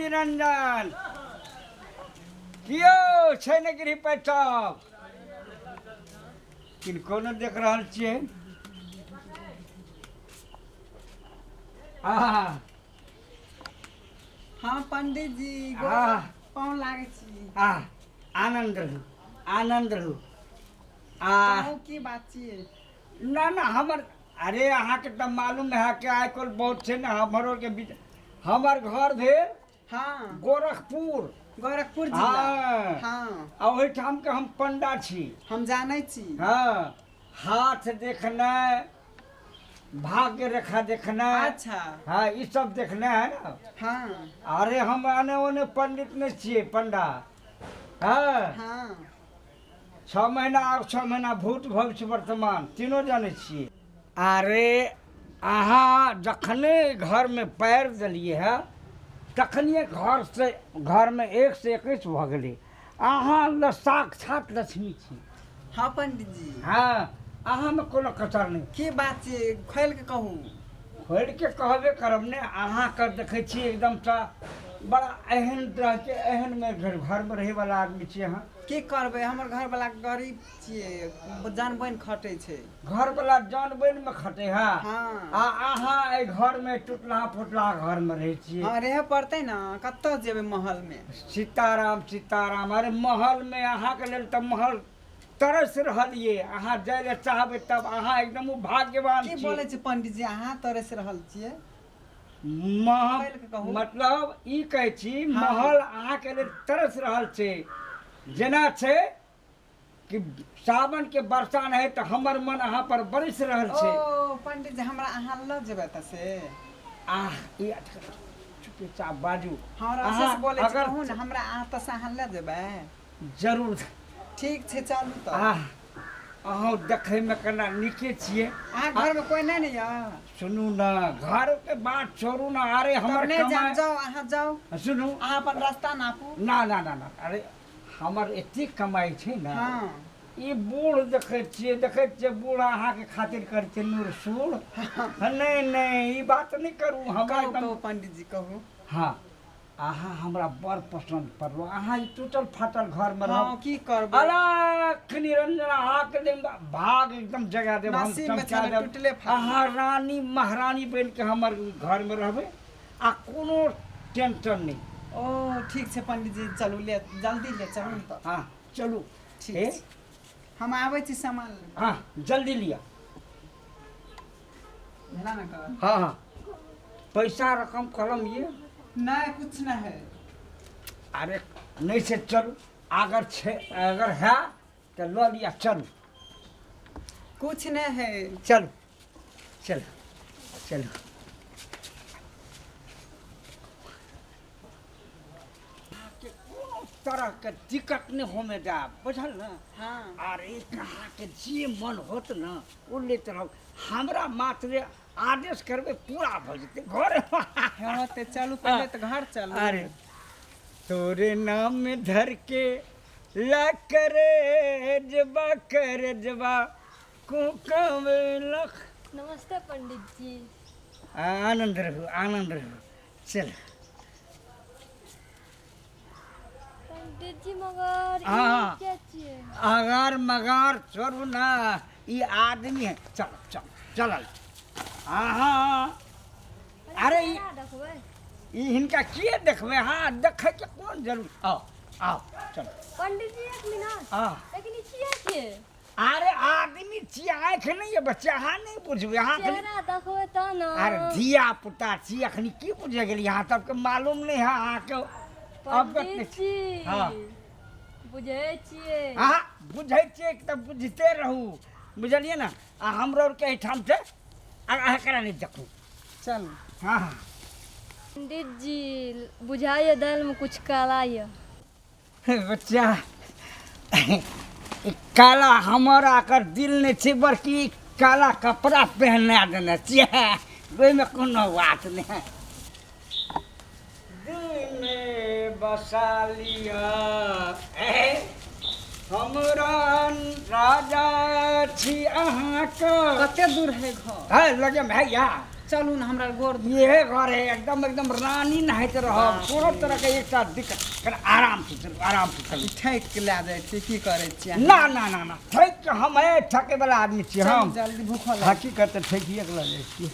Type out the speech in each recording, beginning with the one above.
निरंजन कियो छै ने गिरी पैठक किनको न देख रहल छियै हाँ पंडित जी पाँव लागे छी आनंद रहू की बात छियै ना ना हमर अरे अहाँके तऽ मालूम है कि आइ काल्हि बहुत छै ने हमरो के बीच हमर घर भेल हाँ गोरखपुर जिला हाँ आ ओहिठाम के हम पंडा छी हम जानै छी हाँ हाथ देखनाइ भाग्य रेखा देखनाइ अच्छा हाँ ये सब देखना है ना हाँ अरे हम आने ओने पंडित नहीं छिए पंडा हाँ हाँ 6 महीना और 6 महीना भूत भविष्य वर्तमान तीनों जाने छिए अरे अहाँ जखने घर में पैर दिलिए है तखनिए घर में 1 से 21 भ गेलै अहाँ साक्षात लक्ष्मी छी हाँ पंडित जी हाँ अहाँ में कोनो कसर नहीं की बात छियै खोल के कहू खोल के कहबे करब ने अहाँ के देखे छी एकदम सा बड़ा एहन तरह के एहन में घर में रहे वाला आदमी छी अहाँ की करबै हमर घर वाला गरीब छियै जान बन खटे छै घर वाला जान बन में खटे है हाँ आ अहाँ ए घर में टूटला फुटला घर में रहे छी हाँ रहे पड़ते ना कत्तो जेबै महल में सीताराम अरे महल में अहाँ के लेल त महल तरस रहलिए अहाँ जाय ले चाहबे तब अहाँ एकदम भाग्यवान छी की बोले छी पंडित जी अहाँ तरस रहल छियै मतलब ई कहै छी महल अहाँ के लेल तरस रहल छै जेना छै कि सावन के वर्षा नहीं तो हमर मन अहाँ पर बरस रहल छै ओ पंडित जी हमरा अहाँ ल जेबै त से ई चुपचाप बाजू हमरा से बोले छी कहू न हमरा अहाँ त से अहाँ ल जेबै जरूर ठीक छै चलू त अहाँ देखे में केना नीके छिए अहाँ घर में कोई नहीं या सुनू ना घर के बात छोड़ू ना अरे हमर कमाई जाओ अहाँ जाओ सुनू अहाँ अपन रास्ता नापू ना ना ना ना अरे हमर एते कमाई छै ना हाँ ई बूढ़ देखे छिए बूढ़ अहाँ के खातिर कर छै नूर सूर नहीं नहीं ई बात नहीं करू हमरा कहू पंडित जी कहू हाँ अहाँ हमरा बड़ पसंद पड़लो अहाँ ई टूटल फाटल घर में हाँ की करबै अलख निरंजन अहाँ के दिन भाग एकदम जगह देब हम चमका देब अहाँ रानी महारानी बन के हमर घर में रहबै आ कोनो टेंशन नहीं ओ ठीक छै पंडित जी चलू ले जल्दी ले चलू त हाँ चलू ठीक हम आबै छी सामान हाँ जल्दी लिया भेला ना कर हाँ हाँ पैसा रकम कलम ये नहीं कुछ नहीं है अरे नहीं से चलू अगर है तो लो लिया चलू कुछ नहीं है चलो चलो चलो तरह के दिक्कत नहीं होमे जा बुझल ना हाँ अरे कहाँ के जे मन होत ना वो लेते रहो हमरा मात्र आदेश करबे पूरा भ जते घर होते चलू पहले तो घर चलू अरे तोरे नाम में धर के ला करे जबा को कवे लख नमस्ते पंडित जी आनंद रहो चल पंडित जी मगर हाँ। क्या चाहिए अगर मगर छोड़ू ना ये आदमी है चल हाँ अरे ई हिनका किए देखबे हाँ देखे के कौन जरूर आओ चलो पंडित जी 1 मिनट लेकिन ई छिए अरे आदमी छिए आँख नहीं है बच्चा हाँ नहीं बुझबे हाँ चेहरा देखबे त न अरे धिया पुता छी अखनी की बुझे गेली यहाँ तब के मालूम नहीं है अहाँ के पंडित जी हाँ बुझे छिए हाँ बुझे छिए त बुझते रहू बुझलिए ना हमरो के ठाम से अहाँ करा नहीं देखू चल हाँ पंडित जी बुझाइए दाल में कुछ काला है बच्चा काला हमारा कर दिल नहीं छे बल्कि काला कपड़ा पहना देना चाहिए कोई में कोनो बात नहीं है दिल में बसा लिया हमरा राजा छी अहाँ का कते दूर है घर है लगे में है या चलू ना हमरा गोर ये घर है एकदम एकदम रानी नहाइत रह कोनो तरह के एक साथ दिक्कत कर आराम से चल ठेक के ला जाए छी की करे छी ना ना ना ना ठेक हम है ठके वाला आदमी छी हम जल्दी भूखल हकीकत ठेकिए के लगे छी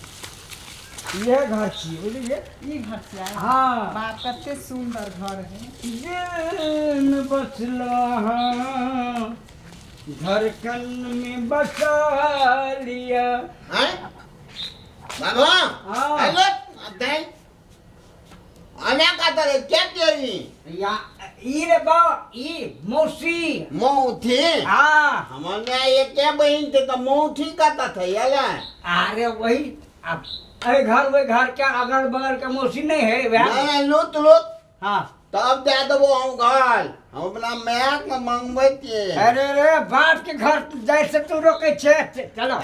ये घर छी बुझलिए ई घर छी हां बाप कते सुंदर घर है जिन बसला धड़कन में बसा लिया हैं बाबा हाँ। हेलो अदय आना का तर क्या केली या ई रे बा ई मौसी मौथी हाँ हमने ये क्या बहन थे तो मौथी का था याला अरे वही अब अरे घर वही घर क्या अगल बगल का मौसी नहीं है वह नहीं लुत हाँ तब दे दो हम घर हम अपना मैक में मंगवे थे अरे रे बाप के घर जैसे तू रोके छे चलो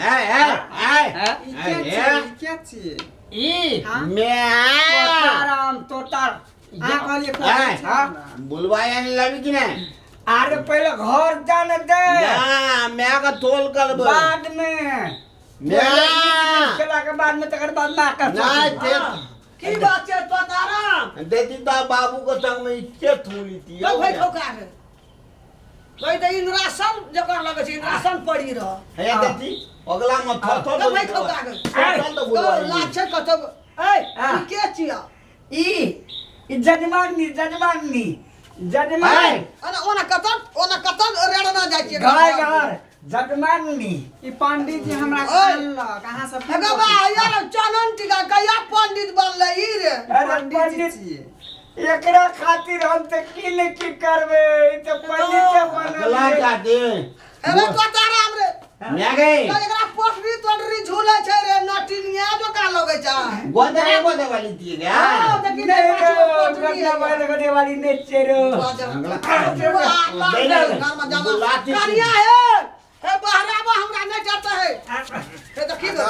क्या छी ई मैं तोताराम तोतार आ कहलिए खोल हाँ बुलवाया नहीं लगी कि नहीं अरे पहले घर जाने दे ना मैं का तोल कर बाद में मैं चला के बाद में तकर बाद में आकर ना दे की बात है तोताराम देती ता बाबू को संग में इच्छे थूली थी लो भाई ठोका है भाई तो इंद्रासन जकर लगे छै इंद्रासन पड़ी रह है देती अगला मत थो लो भाई ठोका है चल तो तो बुलवाई लाछे कतो ए हाँ। ई के छिया ई जजमानी अरे ओना कतन रेड़ना जाय छै घर जजमानी ई पंडित जी हमरा ओए। कहल कहां से हे बाबा यार चनन टीका कया पंडित बनले ई रे अरे पंडित जी एकरा खातिर हम त की करबे ई त पंडित अगला बनल का दे अरे तोताराम रे मैं गई तो एकरा पोखरी तोड़री झूले छै रे नटिनिया जो का लगे छै गोदरे वाली थी क्या हां देखि नहीं नहीं रो पोखरी गड्ढा वाले गड्ढे वाली ने चेरो करिया है बहरावा हमरा नहीं डरता है हे देखी तो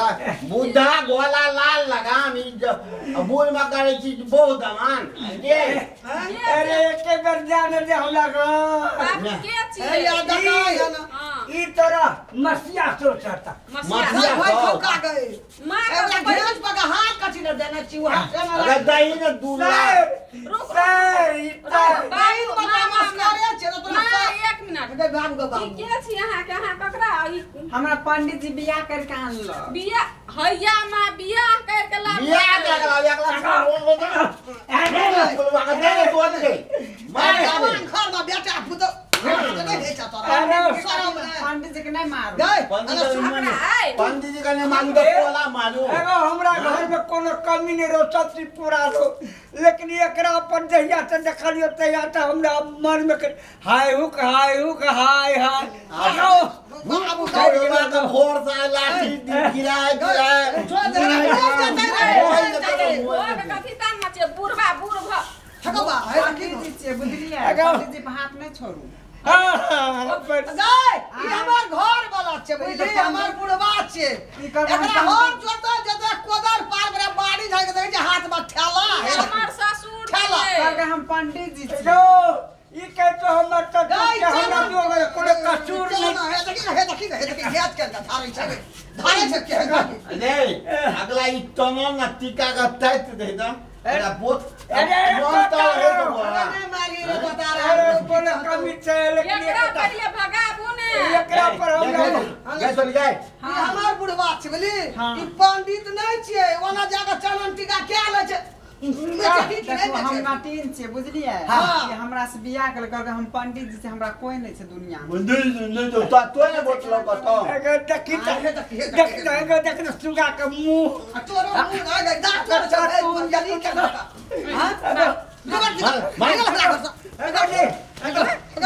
बुद्धा गोला लाल लगाम बूढ़ में करे चीज बहुत अमान ये अरे के कर जाने दे हमरा को हे याद है ना ई तरह मसिया सोचता मसिया भाई खाओ। ठोका गए एकरा घेंच पका हाथ कथि न देने छी वहां अगर दही ने दूल्हा सर इतना बाई बता मस्करे छे तो एक मिनट गए बाबू के बाबू के छी अहाँ के अहाँ ककरा हमरा पंडित जी बियाह करके आनल बिया हैया मां बियाह कर के ला बिया अगला बोलवा के दे तो दे मारे मार घर में बेटा पुतो नहीं है चाचा पंडित जी के नहीं मार गए पंडित जी का ने मालूम तो कोला मालूम एगो हमरा घर में कोनो कमी नहीं रो सब चीज पूरा रो लेकिन एकरा पर जहिया से देखलियो तहिया से हमरा मन में हाय हुक हाय आओ बाबू कोरोना का भोर सा लाठी गिराए कथी तान मचे बुढ़वा बुढ़वा ठगबा है पंडित जी छे बुझलिए पंडित जी पे हाथ नहीं छोड़ू गए ई हमर घर वाला छे बुझली हमर बुढ़वा छे एकरा हम जोता जोता कोदर पार करे बाड़ी जाय के देखे हाथ में ठेला है हमर ससुर ठेला करके हम पंडित जी छे ई कह तो हमर त हमरा जो कोनो कसूर नहीं हे देखी हेत के धारे छे धारे छे के नहीं अगला ई तनो न टीका का तैत दे दा अरे बहुत अरे बोलता है तो बोला अरे मारी रे बता अरे कोनो कमी है लेकिन एकरा पहिले भगाबू ने एकरा पर हम गए चल गए ई हमर बुढ़वा छे बुझली ई पंडित नहीं छे ओना जाके चलन टीका के ले छे देखो हम नाटिन छे बुझलिए हाँ। कि हमरा से बियाह करके हम पंडित जी से हमरा कोई नहीं छे दुनिया में नहीं तो ने बोतलो को तो अगर देख सुगा के मुंह तोरो मुंह आ गए दांत तोड़ छे जल्दी के हां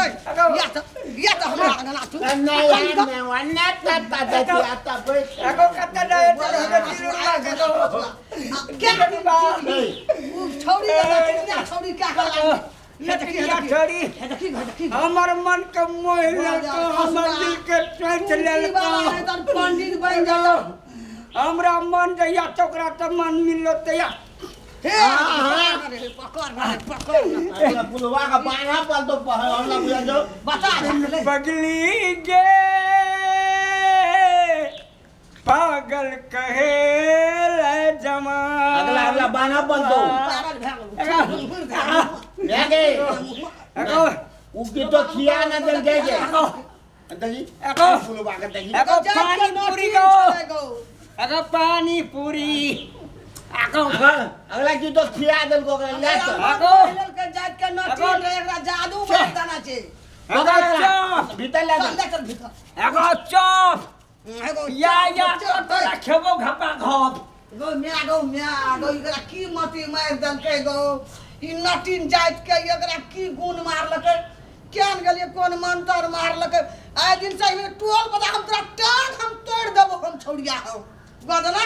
या तो हमरा ना तू नहीं मैं वन्ना तता तती आता पे एगो कत्ता जाए तो हमें तीर लागे तो क्या नहीं छोड़ी ना छोड़ी क्या कर लटकिया छोड़ी हमर मन के मोह ले तो हमर दिल के टच ले तो पंडित बन जाओ हमरा मन जइया तोकरा त मन मिललो तया हे पकड़ अगला पुलवा का बाना पर तो हमला बुझा जो बता बगली गे पागल कहे ले बाना बंदो पागल भेल यागे एको उके तो खिया ना दल गए जे दही एको फुल बागा दही एको पानी पूरी को एको पानी पूरी एको अगला की तो खिया दल को ले तो के जात के नटी रे एकरा जादू मार देना छे भीतर ले चल भीतर एको चुप या तोरा खेबो घपा घप गो एकरा की मती मार देलकै गो ई नटीन जात के एकरा की गुण मारलकै केन गेलिए कोन मंत्र मारलकै आइ दिन से टोल बता हम तोरा टांग हम तोड़ देबो हम छौड़िया हो गदना